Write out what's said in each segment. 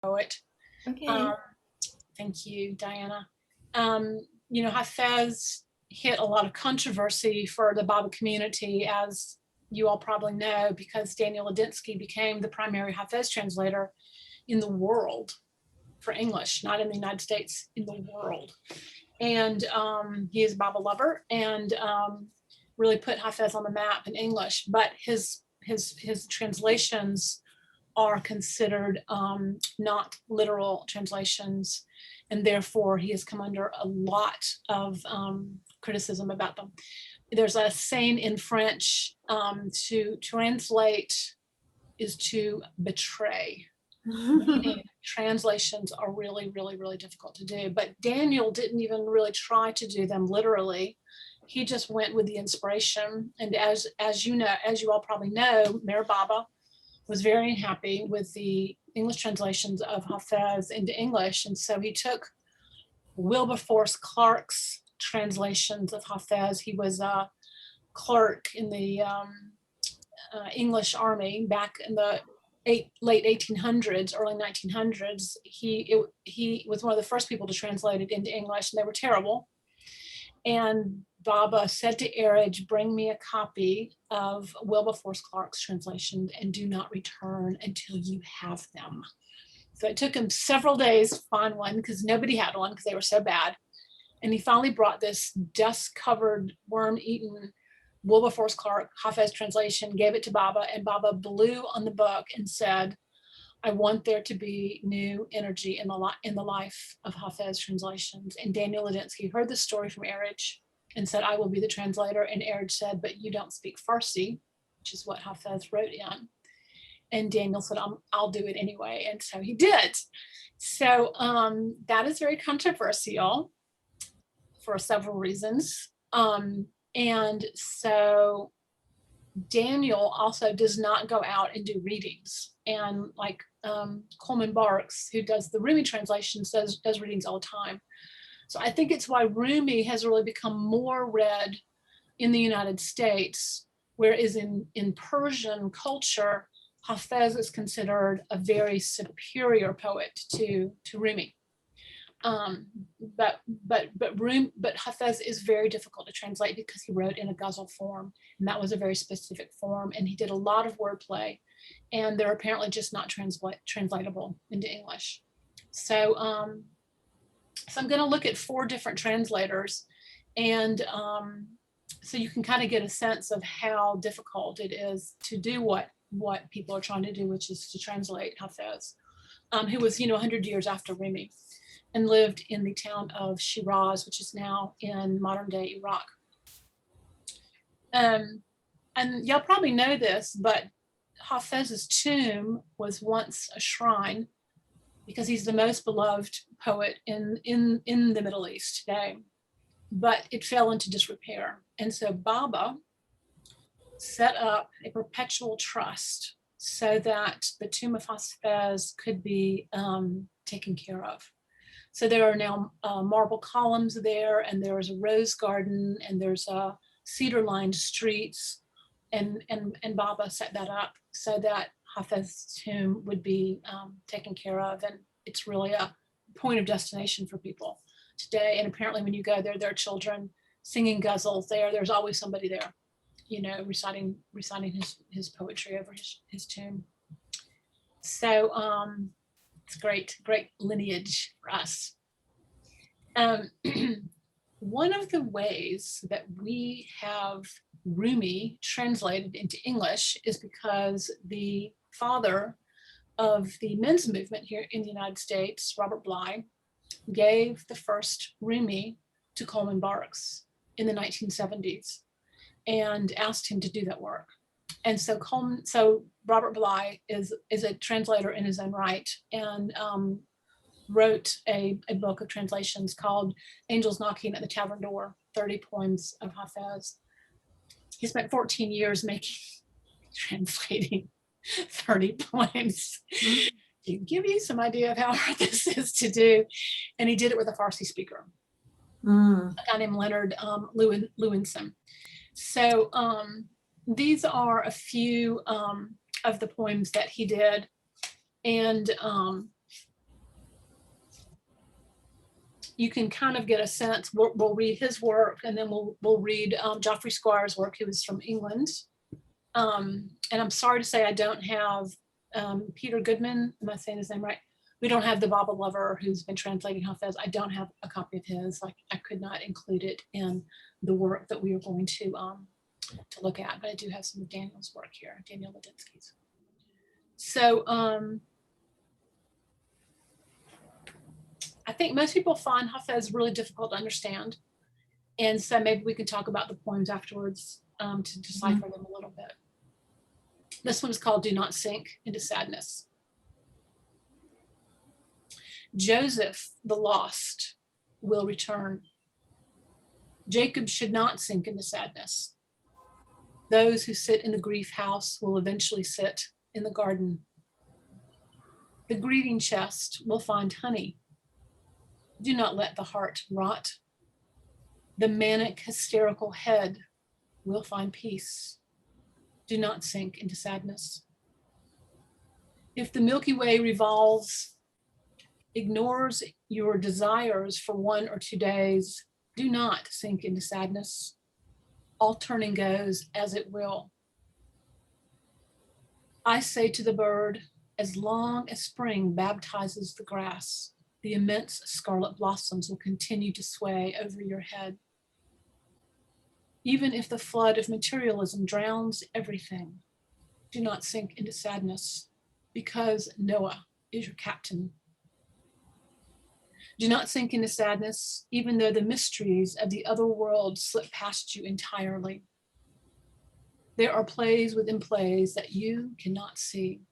poet. Okay. Thank you, Diana. Hafez hit a lot of controversy for the Baba community, as you all probably know, because Daniel Ladinsky became the primary Hafez translator in the world for English, not in the United States, in the world. And he is a Baba lover and really put Hafez on the map in English. But his translations are considered not literal translations, and therefore he has come under a lot of criticism about them. There's a saying in French, to translate is to betray. Meaning translations are really, really, really difficult to do. But Daniel didn't even really try to do them literally. He just went with the inspiration. And as you know, as you all probably know, Mayor Baba was very unhappy with the English translations of Hafez into English. And so he took Wilberforce Clark's translations of Hafez. He was a clerk in the English army back in the late 1800s, early 1900s. He was one of the first people to translate it into English, and they were terrible. And Baba said to Erich, bring me a copy of Wilberforce Clark's translation and do not return until you have them. So it took him several days to find one because nobody had one because they were so bad. And he finally brought this dust-covered, worm-eaten Wilberforce Clark Hafez translation, gave it to Baba, and Baba blew on the book and said, I want there to be new energy in the life of Hafez translations. And Daniel Ladinsky heard the story from Erich and said, I will be the translator. And Erich said, but you don't speak Farsi, which is what Hafez wrote in. And Daniel said, I'll do it anyway. And so he did. So that is very controversial for several reasons. And so Daniel also does not go out and do readings. And like Coleman Barks, who does the Rumi translations, does readings all the time. So I think it's why Rumi has really become more read in the United States, whereas in Persian culture, Hafez is considered a very superior poet to Rumi. But Hafez is very difficult to translate because he wrote in a ghazal form, and that was a very specific form, and he did a lot of wordplay, and they're apparently just not translatable into English. So I'm going to look at 4 different translators, and so you can kind of get a sense of how difficult it is to do what people are trying to do, which is to translate Hafez, who was 100 years after Rumi, and lived in the town of Shiraz, which is now in modern day Iraq. And y'all probably know this, but Hafez's tomb was once a shrine because he's the most beloved poet in the Middle East today. But it fell into disrepair. And so Baba set up a perpetual trust so that the tomb of Hafez could be taken care of. So there are now marble columns there, and there's a rose garden, and there's cedar-lined streets, and Baba set that up so that Hafez's tomb would be taken care of, and it's really a point of destination for people today. And apparently, when you go there, there are children singing ghazals there. There's always somebody there, reciting his poetry over his tomb. So it's great lineage for us. One of the ways that we have Rumi translated into English is because the father of the men's movement here in the United States, Robert Bly, gave the first Rumi to Coleman Barks in the 1970s and asked him to do that work. And so Robert Bly is a translator in his own right, and wrote a book of translations called Angels Knocking at the Tavern Door, 30 poems of Hafez. He spent 14 years translating 30 poems to give you some idea of how hard this is to do. And he did it with a Farsi speaker, a guy named Leonard Lewinson. So these are a few of the poems that he did. And you can kind of get a sense. We'll read his work, and then we'll read Geoffrey Squires' work, who was from England. And I'm sorry to say I don't have Peter Goodman. Am I saying his name right? We don't have the Baba Lover who's been translating Hafez. I don't have a copy of his. Like, I could not include it in the work that we are going to look at, but I do have some of Daniel's work here, Daniel Ladinsky's. So I think most people find Hafez really difficult to understand. And so maybe we can talk about the poems afterwards to decipher them a little bit. This one is called Do Not Sink into Sadness. Joseph, the lost, will return. Jacob should not sink into sadness. Those who sit in the grief house will eventually sit in the garden. The grieving chest will find honey. Do not let the heart rot. The manic, hysterical head will find peace. Do not sink into sadness. If the Milky Way revolves, ignores your desires for 1 or 2 days, do not sink into sadness. All turning goes as it will. I say to the bird, as long as spring baptizes the grass, the immense scarlet blossoms will continue to sway over your head. Even if the flood of materialism drowns everything, do not sink into sadness, because Noah is your captain. Do not sink into sadness, even though the mysteries of the other world slip past you entirely. There are plays within plays that you cannot see.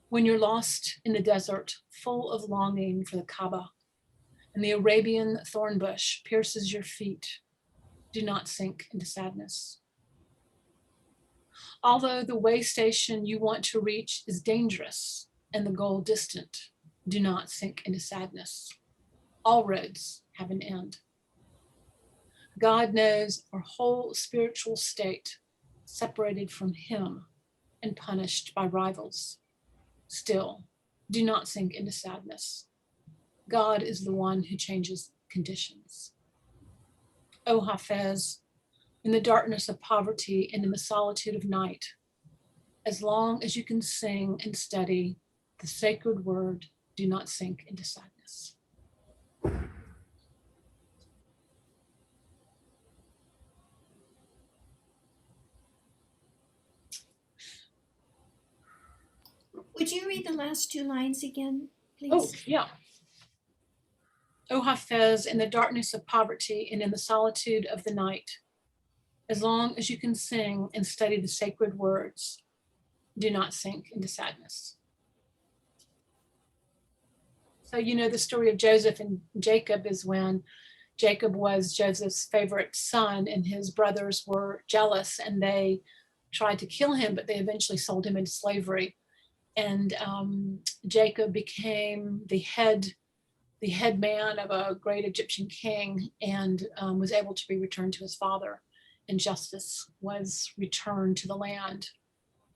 When you're lost in the desert, full of longing for the Kaaba, and the Arabian thorn bush pierces your feet, do not sink into sadness. Although the way station you want to reach is dangerous and the goal distant, do not sink into sadness. All roads have an end. God knows our whole spiritual state, separated from him and punished by rivals. Still, do not sink into sadness. God is the one who changes conditions. O Hafez, in the darkness of poverty and in the solitude of night, as long as you can sing and study the sacred word, do not sink into sadness. Would you read the last 2 lines again, please? Oh, yeah. O Hafez, in the darkness of poverty and in the solitude of the night, as long as you can sing and study the sacred words, do not sink into sadness. So you know the story of Joseph and Jacob is when Jacob was Joseph's favorite son and his brothers were jealous and they tried to kill him, but they eventually sold him into slavery. And Jacob became the head man of a great Egyptian king and was able to be returned to his father, and justice was returned to the land.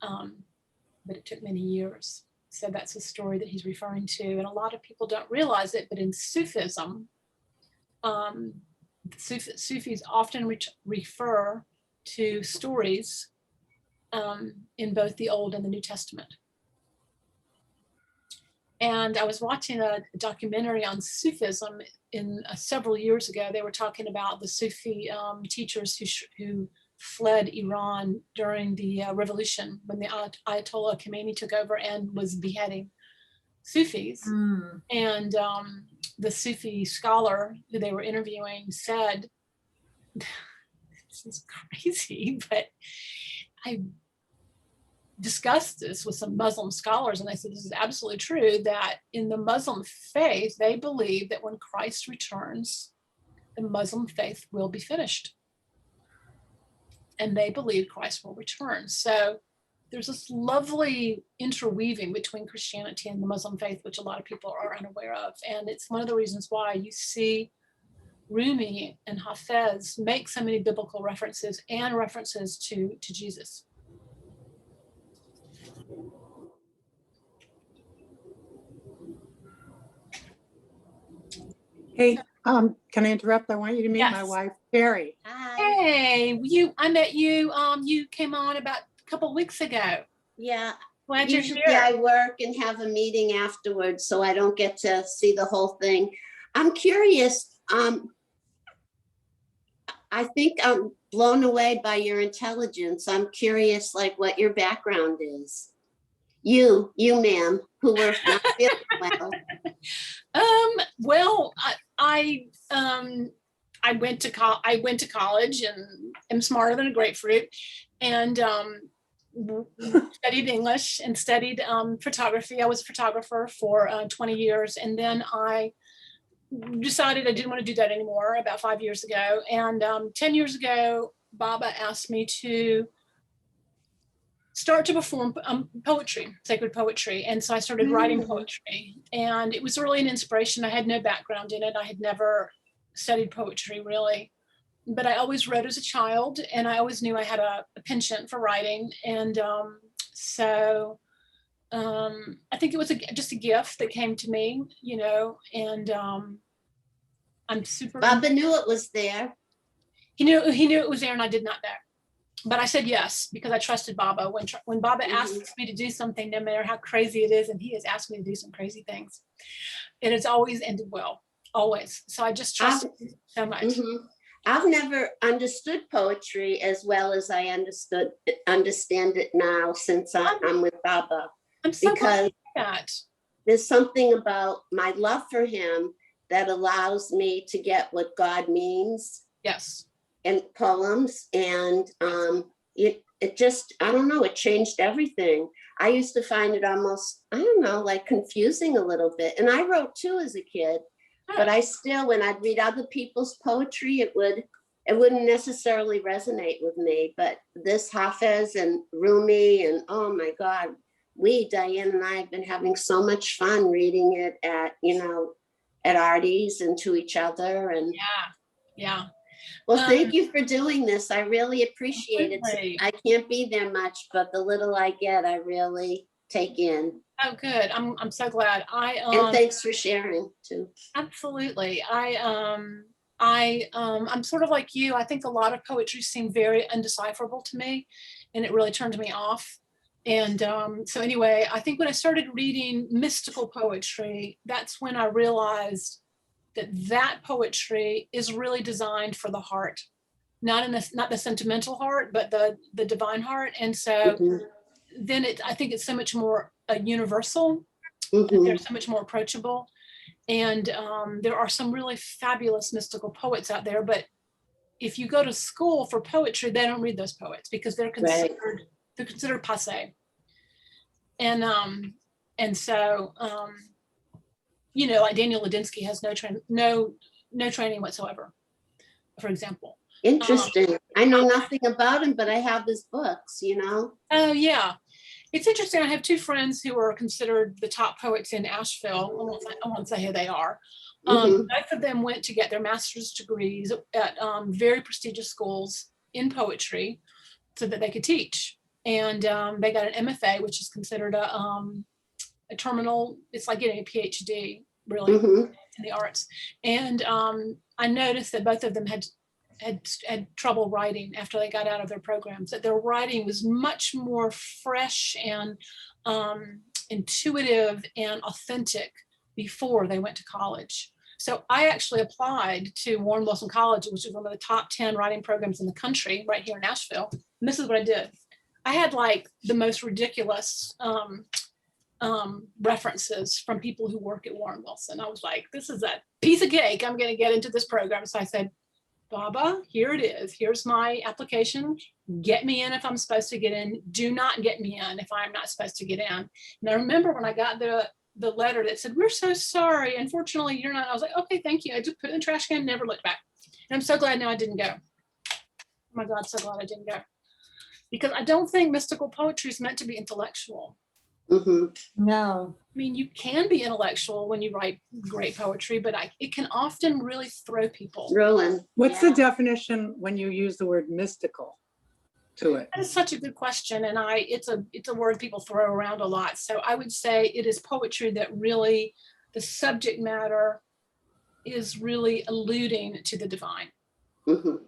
But it took many years. So that's a story that he's referring to. And a lot of people don't realize it, but in Sufism, Sufis often refer to stories in both the Old and the New Testament. And I was watching a documentary on Sufism several years ago. They were talking about the Sufi teachers who fled Iran during the revolution when the Ayatollah Khomeini took over and was beheading Sufis. And the Sufi scholar who they were interviewing said, this is crazy, but I discussed this with some Muslim scholars and I said, this is absolutely true, that in the Muslim faith, they believe that when Christ returns, the Muslim faith will be finished. And they believe Christ will return. So there's this lovely interweaving between Christianity and the Muslim faith, which a lot of people are unaware of. And it's one of the reasons why you see Rumi and Hafez make so many biblical references and references to Jesus. Hey, can I interrupt? I want you to meet my Yes. wife, Carrie. Hi. Hey, I met you, you came on about a couple of weeks ago. Yeah, Glad you're usually here. I work and have a meeting afterwards, so I don't get to see the whole thing. I'm curious. I think I'm blown away by your intelligence. I'm curious, like, what your background is. You, ma'am, who were not feeling well. Well, I went to college and am smarter than a grapefruit, and studied English and studied photography. I was a photographer for 20 years, and then I decided I didn't want to do that anymore about 5 years ago. And 10 years ago, Baba asked me to start to perform poetry, sacred poetry. And so I started writing poetry, and it was really an inspiration. I had no background in it. I had never studied poetry really, but I always wrote as a child, and I always knew I had a penchant for writing. And so I think it was just a gift that came to me, and I'm super. Baba knew it was there. He knew it was there, and I did not know. But I said yes because I trusted Baba. When Baba asks me to do something, no matter how crazy it is, and he has asked me to do some crazy things, it has always ended well, always. So I just trust him so much. I've never understood poetry as well as I understand it now since I'm with Baba. I'm so glad Because to hear that. There's there's something about my love for him that allows me to get what God means Yes. in poems, and it just, I don't know, it changed everything. I used to find it almost, I don't know, like confusing a little bit. And I wrote too as a kid, but I still, when I'd read other people's poetry, it wouldn't necessarily resonate with me. But this Hafez and Rumi, and oh my God, Diane and I have been having so much fun reading it at Artie's and to each other. And yeah. well, thank you for doing this. I really appreciate Absolutely. it. I can't be there much, but the little I get, I really take in. Oh, good. I'm so glad. And thanks for sharing too. Absolutely. I'm sort of like you. I think a lot of poetry seemed very undecipherable to me, and it really turned me off. And so anyway, I think when I started reading mystical poetry, that's when I realized that poetry is really designed for the heart, not the sentimental heart, but the divine heart. And so then I think it's so much more universal. They're so much more approachable. And there are some really fabulous mystical poets out there, but if you go to school for poetry, they don't read those poets because they're considered passé. And so like Daniel Ladinsky has no training whatsoever, for example. Interesting. I know nothing about him, but I have his books, Oh yeah. It's interesting. I have two friends who are considered the top poets in Asheville. I won't say who they are. Both of them went to get their master's degrees at very prestigious schools in poetry so that they could teach. And they got an MFA, which is considered a terminal. It's like getting a PhD, really, in the arts. And I noticed that both of them had trouble writing after they got out of their programs, that their writing was much more fresh and intuitive and authentic before they went to college. So I actually applied to Warren Wilson College, which is one of the top 10 writing programs in the country right here in Asheville. And this is what I did. I had like the most ridiculous references from people who work at Warren Wilson. I was like, this is a piece of cake. I'm going to get into this program. So I said, Baba, here it is. Here's my application. Get me in if I'm supposed to get in. Do not get me in if I'm not supposed to get in. And I remember when I got the letter that said, we're so sorry. Unfortunately, you're not. I was like, okay, thank you. I just put it in the trash can, never looked back. And I'm so glad now I didn't go. Oh my God, so glad I didn't go. Because I don't think mystical poetry is meant to be intellectual. No. I mean, you can be intellectual when you write great poetry, but it can often really throw people. Ruin. What's the definition when you use the word mystical to it? That is such a good question, and it's a word people throw around a lot. So I would say it is poetry that really, the subject matter is really alluding to the divine. Mhm.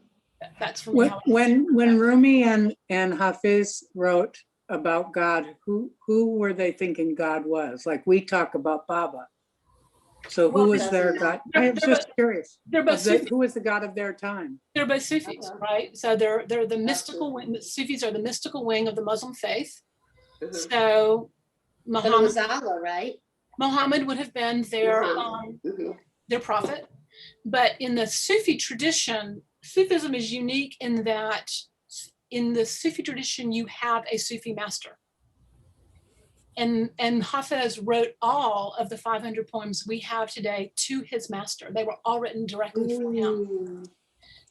That's for me. When Rumi and Hafez wrote about God, who were they thinking God was? Like we talk about Baba. So who Well, was their God? I was just curious. They're both Sufis. Who was the God of their time? They're both Sufis, right? So they're the mystical Absolutely. wing. Sufis are the mystical wing of the Muslim faith. Mhm. So But it was Allah, right? Muhammad would have been Muhammad. their prophet. But in the Sufi tradition, Sufism is unique in that in the Sufi tradition, you have a Sufi master. And Hafez wrote all of the 500 poems we have today to his master. They were all written directly for him.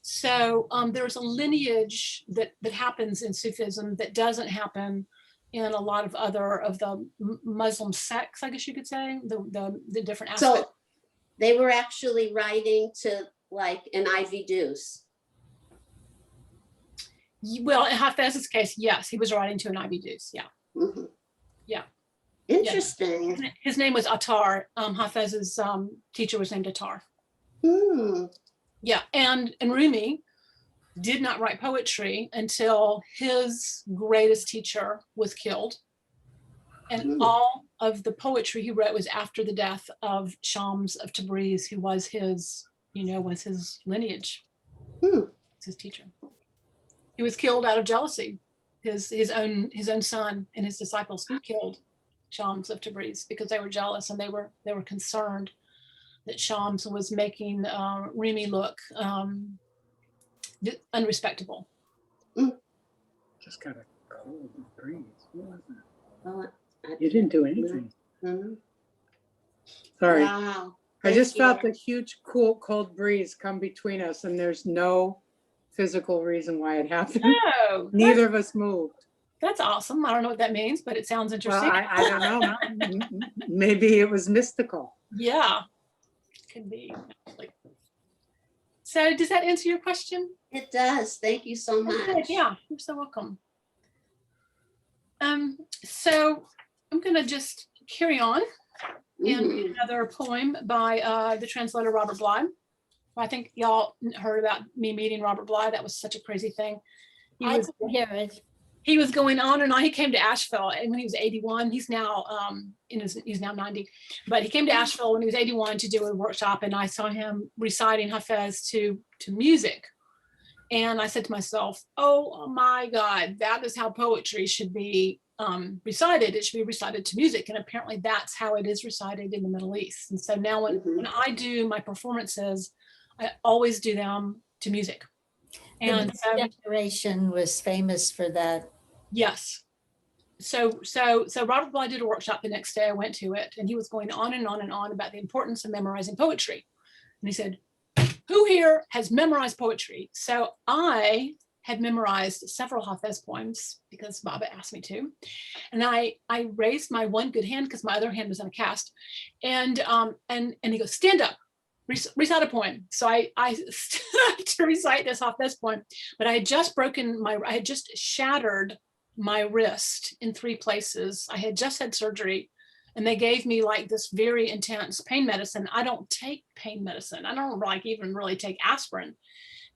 So there's a lineage that happens in Sufism that doesn't happen in a lot of other of the Muslim sects, I guess you could say, the different aspects. So they were actually writing to like an Ivy Deuce. Well, in Hafez's case, yes, he was writing to an Ivy Deuce. Yeah. Mhm. Yeah. Interesting. His name was Attar. Hafez's teacher was named Attar. Hmm. Yeah, and Rumi did not write poetry until his greatest teacher was killed. And all of the poetry he wrote was after the death of Shams of Tabriz, who was his lineage, his teacher. He was killed out of jealousy. His own son and his disciples killed Shams of Tabriz because they were jealous and they were concerned that Shams was making Rumi look unrespectable. Just got a cold breeze. What was that? Well, You didn't do anything. Mhm. Sorry. Wow. I just Thank felt a huge cold breeze come between us, and there's no physical reason why it happened. No, Neither of us moved. that's awesome. I don't know what that means, but it sounds Well, interesting. I don't know. Maybe it was mystical. Yeah, could be. So does that answer your question? It does. Thank you so Good. much. Yeah, you're so welcome. So I'm going to just carry on and read another poem by the translator Robert Bly. I think y'all heard about me meeting Robert Bly. That was such a crazy thing. I could hear it. He was going on and on. He came to Asheville and when he was 81. He's now he's now 90, but he came to Asheville when he was 81 to do a workshop, and I saw him reciting Hafez to music. And I said to myself, oh my God, that is how poetry should be recited. It should be recited to music. And apparently that's how it is recited in the Middle East. And so now when I do my performances, I always do them to music. And the Declaration was famous for that. Yes. So Robert Bly did a workshop the next day. I went to it, and he was going on and on and on about the importance of memorizing poetry. And he said, who here has memorized poetry? So I had memorized several Hafez poems because Baba asked me to. And I raised my one good hand because my other hand was in a cast. And he goes, stand up, recite a poem. So I stood to recite this Hafez poem, but I had just shattered my wrist in 3 places. I had just had surgery, and they gave me like this very intense pain medicine. I don't take pain medicine. I don't even really take aspirin.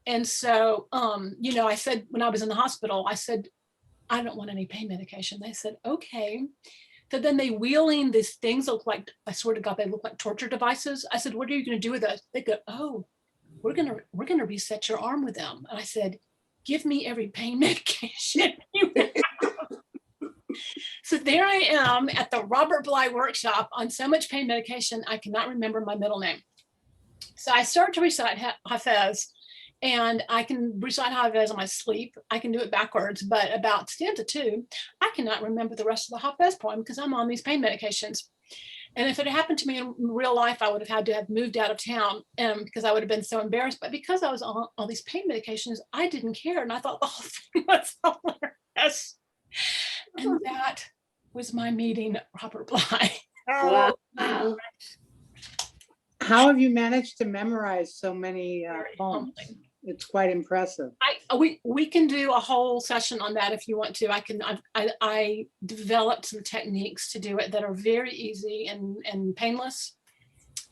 And so, I said, when I was in the hospital, I said, I don't want any pain medication. They said, okay. So then they wheeling these things look like, I swear to God, they look like torture devices. I said, what are you going to do with those? They go, oh, we're going to reset your arm with them. And I said, give me every pain medication you have. So there I am at the Robert Bly workshop on so much pain medication, I cannot remember my middle name. So I start to recite Hafez, and I can recite Hafez on my sleep. I can do it backwards, but about stanza 2, I cannot remember the rest of the Hafez poem because I'm on these pain medications. And if it had happened to me in real life, I would have had to have moved out of town because I would have been so embarrassed. But because I was on all these pain medications, I didn't care. And I thought the whole thing was hilarious. And that was my meeting Robert Bly. Wow. How have you managed to memorize so many poems? Humbling. It's quite impressive. We can do a whole session on that if you want to. I developed some techniques to do it that are very easy and painless.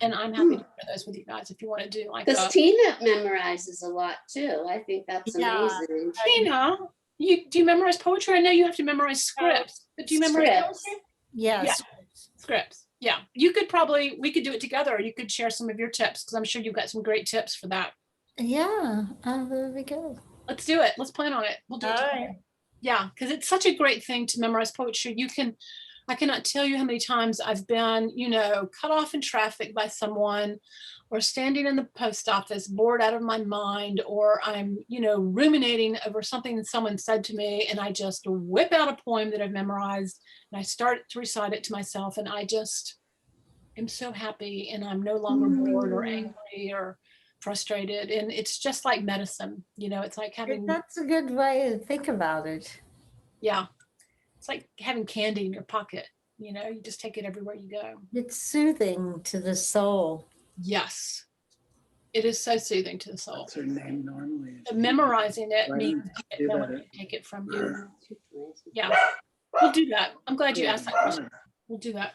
And I'm happy to share those with you guys if you want to do like Because Tina memorizes a lot too. I think that's Yeah. amazing. Tina, do you memorize poetry? I know you have to memorize scripts, but do you memorize Scripts. poetry? Yes. Scripts. Yeah. We could do it together. Or you could share some of your tips because I'm sure you've got some great tips for that. Yeah. There we go. Let's do it. Let's plan on it. We'll do it All together. right. Yeah, because it's such a great thing to memorize poetry. I cannot tell you how many times I've been, cut off in traffic by someone, or standing in the post office, bored out of my mind, or I'm, ruminating over something that someone said to me, and I just whip out a poem that I've memorized, and I start to recite it to myself, and I just am so happy, and I'm no longer bored or angry or frustrated, and it's just like medicine. It's like having, That's a good way to think about it. yeah. It's like having candy in your pocket, you just take it everywhere you go. It's soothing to the soul. Yes. It is so soothing to the soul. What's her name normally? So memorizing it Why means don't that you do no one that? can take it from you. Yeah. We'll do that. I'm glad you asked that question. We'll do that.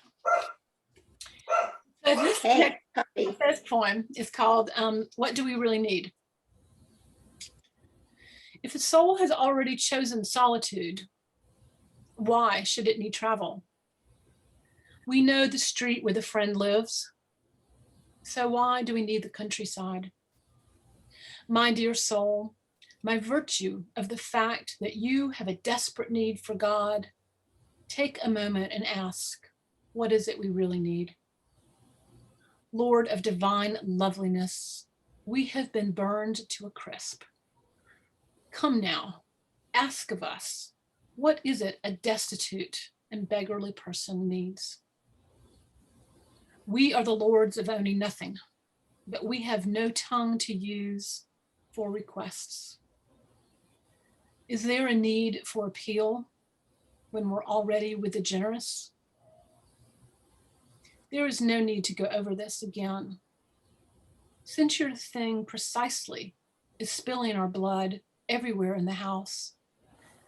So this Hey, puppy. next poem is called What Do We Really Need? If the soul has already chosen solitude, why should it need travel? We know the street where the friend lives, so why do we need the countryside? My dear soul, my virtue of the fact that you have a desperate need for God, take a moment and ask, what is it we really need? Lord of divine loveliness, we have been burned to a crisp. Come now, ask of us, what is it a destitute and beggarly person needs? We are the lords of owning nothing, but we have no tongue to use for requests. Is there a need for appeal when we're already with the generous? There is no need to go over this again. Since your thing precisely is spilling our blood everywhere in the house,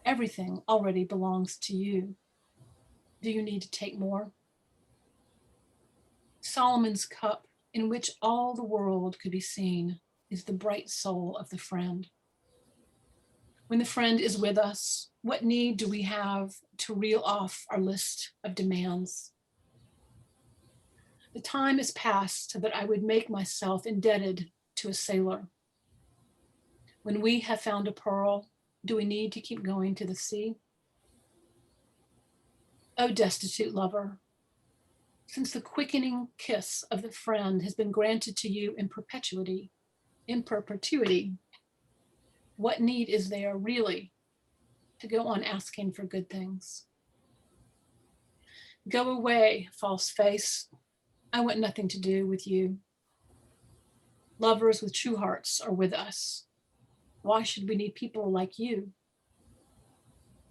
everything already belongs to you. Do you need to take more? Solomon's cup, in which all the world could be seen, is the bright soul of the friend. When the friend is with us, what need do we have to reel off our list of demands? The time is past that I would make myself indebted to a sailor. When we have found a pearl, do we need to keep going to the sea? O destitute lover, since the quickening kiss of the friend has been granted to you in perpetuity, what need is there really to go on asking for good things? Go away, false face. I want nothing to do with you. Lovers with true hearts are with us. Why should we need people like you?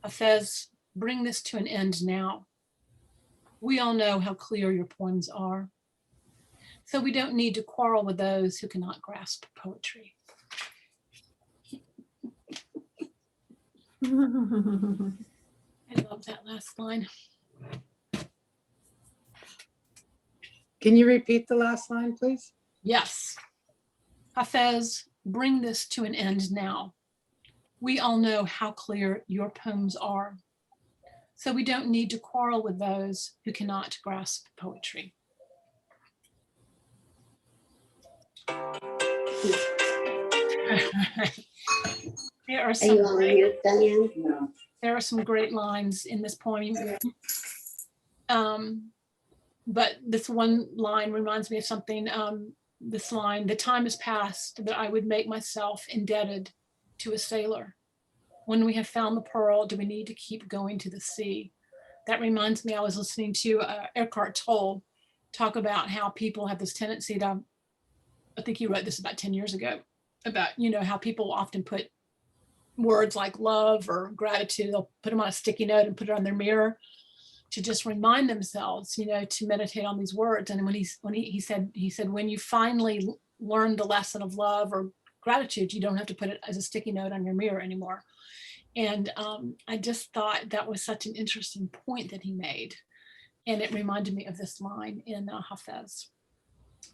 Hafez, bring this to an end now. We all know how clear your poems are, so we don't need to quarrel with those who cannot grasp poetry. I love that last line. Can you repeat the last line, please? Yes. Hafez, bring this to an end now. We all know how clear your poems are, so we don't need to quarrel with those who cannot grasp poetry. There are Are some you on great, mute, Diane? No. there are some great lines in this poem. But this one line reminds me of something. This line, the time is past that I would make myself indebted to a sailor. When we have found the pearl, do we need to keep going to the sea? That reminds me, I was listening to Eckhart Tolle talk about how people have this tendency to, I think he wrote this about 10 years ago, about, how people often put words like love or gratitude, they'll put them on a sticky note and put it on their mirror to just remind themselves, to meditate on these words. And when he said, when you finally learn the lesson of love or gratitude, you don't have to put it as a sticky note on your mirror anymore. And I just thought that was such an interesting point that he made. And it reminded me of this line in Hafez.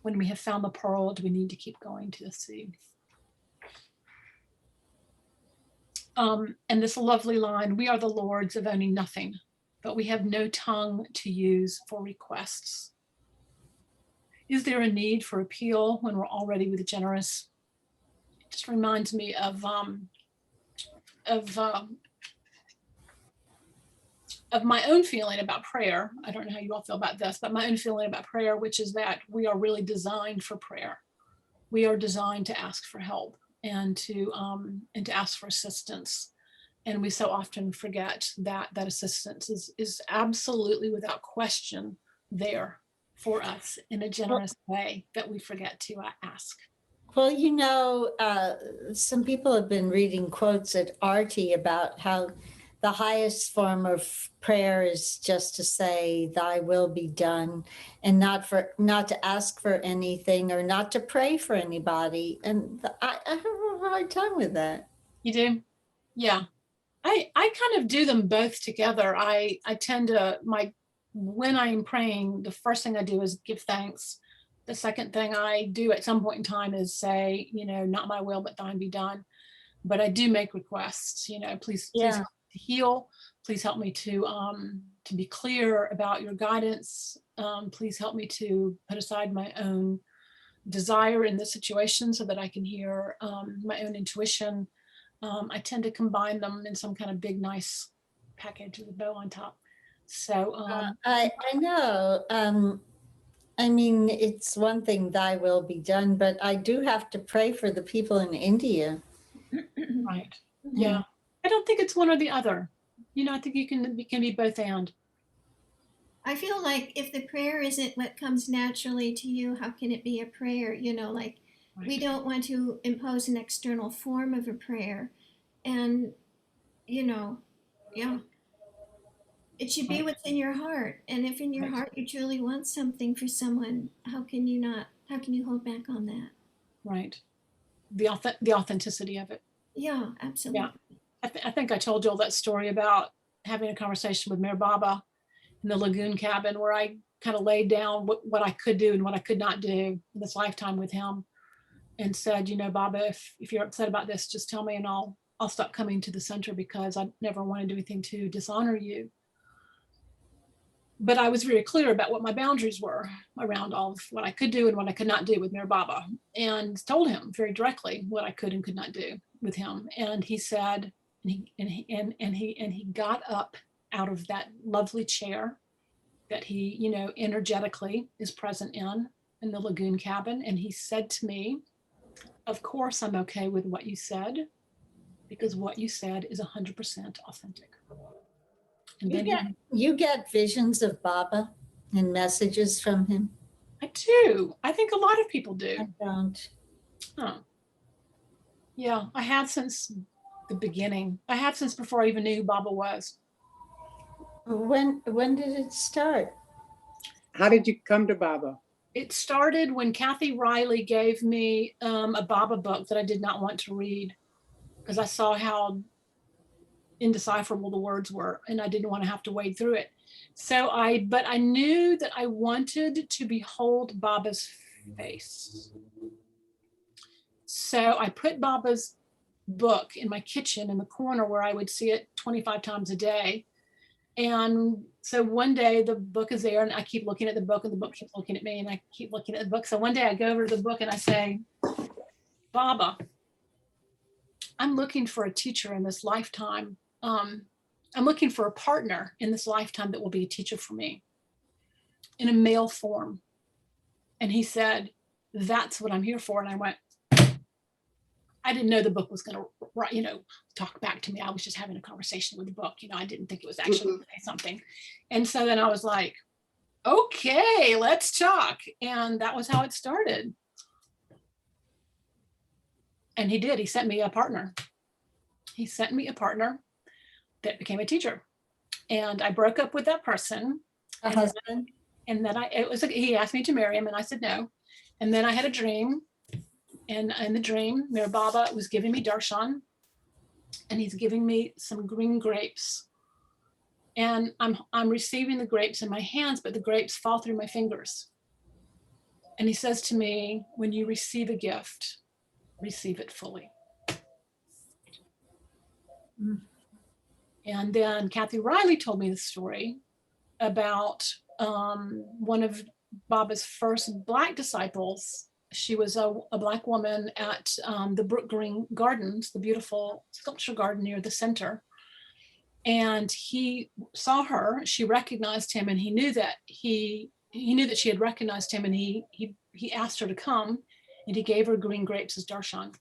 When we have found the pearl, do we need to keep going to the sea? And this lovely line, we are the lords of owning nothing, but we have no tongue to use for requests. Is there a need for appeal when we're already with the generous? It just reminds me of my own feeling about prayer. I don't know how you all feel about this, but my own feeling about prayer, which is that we are really designed for prayer. We are designed to ask for help and to ask for assistance. And we so often forget that that assistance is absolutely without question there for us in a generous way that we forget to ask. Well, some people have been reading quotes at Artie about how the highest form of prayer is just to say, thy will be done, and not to ask for anything or not to pray for anybody. And I have a hard time with that. You do? Yeah. I kind of do them both together. I tend to, when I'm praying, the first thing I do is give thanks. The second thing I do at some point in time is say, not my will, but thine be done. But I do make requests, please help me to heal. Please help me to be clear about your guidance. Please help me to put aside my own desire in this situation so that I can hear my own intuition. I tend to combine them in some kind of big, nice package with a bow on top. So I know. It's one thing, thy will be done, but I do have to pray for the people in India. Right. Yeah. I don't think it's one or the other. I think it can be both and. I feel like if the prayer isn't what comes naturally to you, how can it be a prayer? We don't want to impose an external form of a prayer. And, it should be what's in your heart. And if in your heart you truly want something for someone, how can you hold back on that? Right. The authenticity of it. Yeah, absolutely. Yeah. I think I told you all that story about having a conversation with Mayor Baba in the lagoon cabin where I kind of laid down what I could do and what I could not do in this lifetime with him and said, Baba, if you're upset about this, just tell me and I'll stop coming to the center because I never want to do anything to dishonor you. But I was very clear about what my boundaries were around all of what I could do and what I could not do with Mayor Baba, and told him very directly what I could and could not do with him. And he said, and he got up out of that lovely chair that he, energetically is present in the lagoon cabin. And he said to me, of course, I'm okay with what you said, because what you said is 100% authentic. And you get visions of Baba and messages from him? I do. I think a lot of people do. I don't. Oh. Yeah, I have since the beginning. I have since before I even knew who Baba was. When did it start? How did you come to Baba? It started when Kathy Riley gave me a Baba book that I did not want to read because I saw how indecipherable the words were and I didn't want to have to wade through it. But I knew that I wanted to behold Baba's face. So I put Baba's book in my kitchen in the corner where I would see it 25 times a day. And so one day the book is there and I keep looking at the book and the book keeps looking at me and I keep looking at the book. So one day I go over to the book and I say, Baba, I'm looking for a teacher in this lifetime. I'm looking for a partner in this lifetime that will be a teacher for me in a male form. And he said, that's what I'm here for. And I went, I didn't know the book was going to, talk back to me. I was just having a conversation with the book. I didn't think it was actually going to say something. And so then I was like, okay, let's talk. And that was how it started. And he did. He sent me a partner. He sent me a partner that became a teacher. And I broke up with that person. A husband? And then he asked me to marry him and I said no. And then I had a dream. And in the dream, Mayor Baba was giving me darshan and he's giving me some green grapes. And I'm receiving the grapes in my hands, but the grapes fall through my fingers. And he says to me, when you receive a gift, receive it fully. And then Kathy Riley told me the story about one of Baba's first Black disciples. She was a Black woman at the Brook Green Gardens, the beautiful sculpture garden near the center. And he saw her, she recognized him, and he knew that she had recognized him, and he asked her to come, and he gave her green grapes as darshan.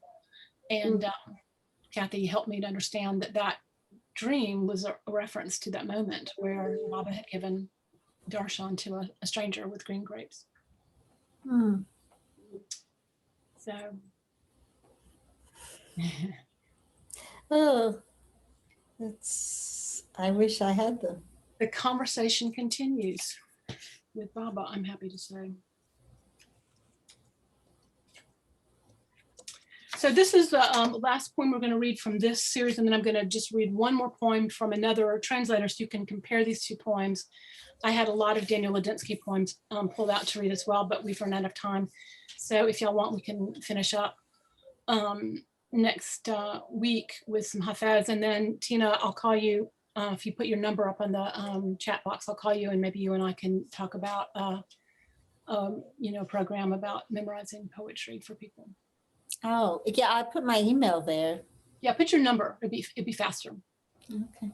And Kathy helped me to understand that dream was a reference to that moment where Baba had given darshan to a stranger with green grapes. So. Oh, I wish I had them. The conversation continues with Baba, I'm happy to say. So this is the last poem we're going to read from this series, and then I'm going to just read one more poem from another translator so you can compare these two poems. I had a lot of Daniel Ladinsky poems pulled out to read as well, but we've run out of time. So if y'all want, we can finish up next week with some Hafez, and then Tina, I'll call you if you put your number up on the chat box. I'll call you, and maybe you and I can talk about a program about memorizing poetry for people. Oh, yeah, I put my email there. Yeah, put your number. It'd be faster. Okay.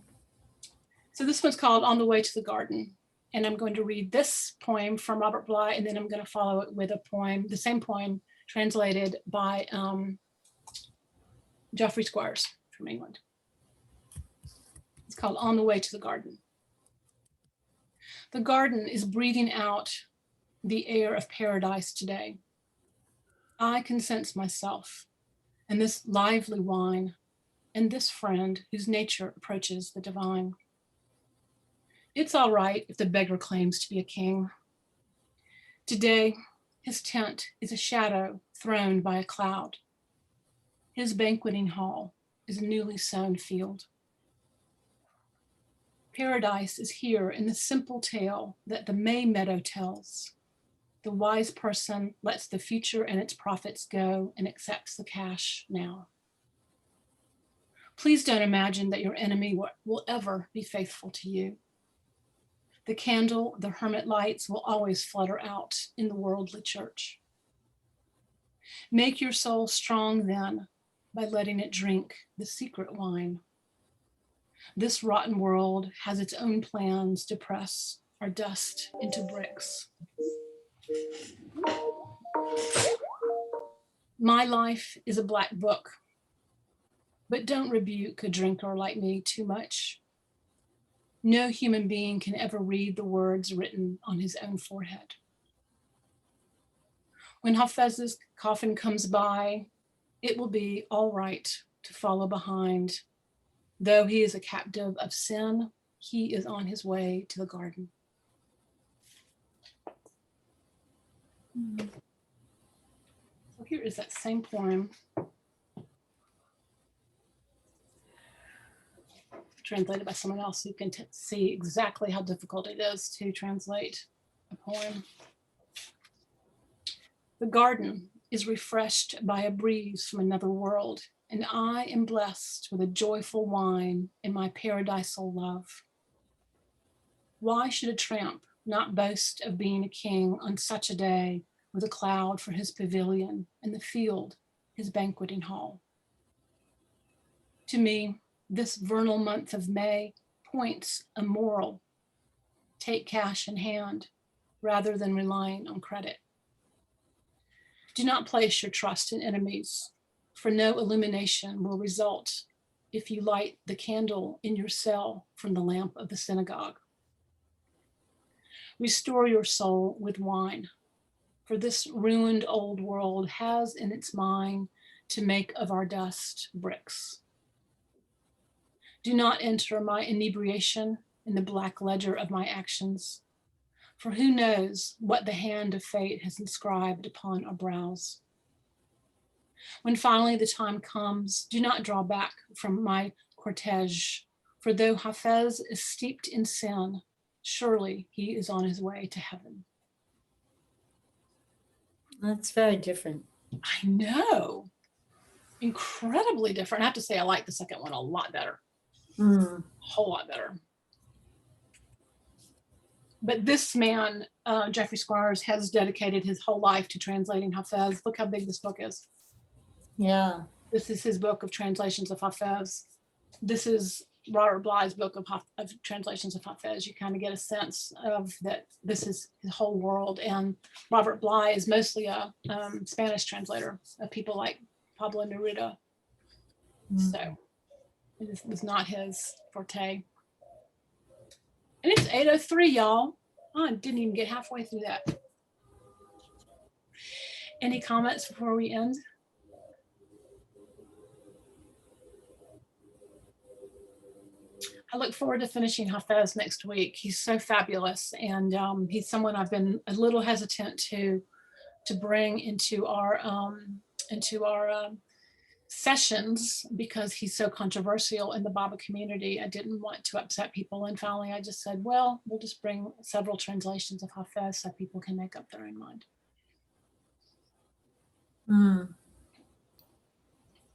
So this one's called On the Way to the Garden. And I'm going to read this poem from Robert Bly, and then I'm going to follow it with a poem, the same poem translated by Geoffrey Squires from England. It's called On the Way to the Garden. The garden is breathing out the air of paradise today. I can sense myself and this lively wine and this friend whose nature approaches the divine. It's all right if the beggar claims to be a king. Today, his tent is a shadow thrown by a cloud. His banqueting hall is a newly sown field. Paradise is here in the simple tale that the May meadow tells. The wise person lets the future and its profits go and accepts the cash now. Please don't imagine that your enemy will ever be faithful to you. The candle, the hermit lights will always flutter out in the worldly church. Make your soul strong then by letting it drink the secret wine. This rotten world has its own plans to press our dust into bricks. My life is a black book, but don't rebuke a drinker like me too much. No human being can ever read the words written on his own forehead. When Hafez's coffin comes by, it will be all right to follow behind. Though he is a captive of sin, he is on his way to the garden. So here is that same poem, translated by someone else who can see exactly how difficult it is to translate a poem. The garden is refreshed by a breeze from another world, and I am blessed with a joyful wine in my paradisal love. Why should a tramp not boast of being a king on such a day with a cloud for his pavilion and the field his banqueting hall? To me, this vernal month of May points a moral. Take cash in hand rather than relying on credit. Do not place your trust in enemies, for no illumination will result if you light the candle in your cell from the lamp of the synagogue. Restore your soul with wine, for this ruined old world has in its mind to make of our dust bricks. Do not enter my inebriation in the black ledger of my actions, for who knows what the hand of fate has inscribed upon our brows. When finally the time comes, do not draw back from my cortege, for though Hafez is steeped in sin, surely he is on his way to heaven. That's very different. I know. Incredibly different. I have to say, I like the second one a lot better. Mm. A whole lot better. But this man, Geoffrey Squires, has dedicated his whole life to translating Hafez. Look how big this book is. Yeah. This is his book of translations of Hafez. This is Robert Bly's book of translations of Hafez. You kind of get a sense of that this is his whole world. And Robert Bly is mostly a Spanish translator of people like Pablo Neruda. So it was not his forte. And it's 8:03, y'all. Oh, I didn't even get halfway through that. Any comments before we end? I look forward to finishing Hafez next week. He's so fabulous, and he's someone I've been a little hesitant to bring into our sessions because he's so controversial in the Baba community. I didn't want to upset people, and finally I just said, well, we'll just bring several translations of Hafez so people can make up their own mind. Mm.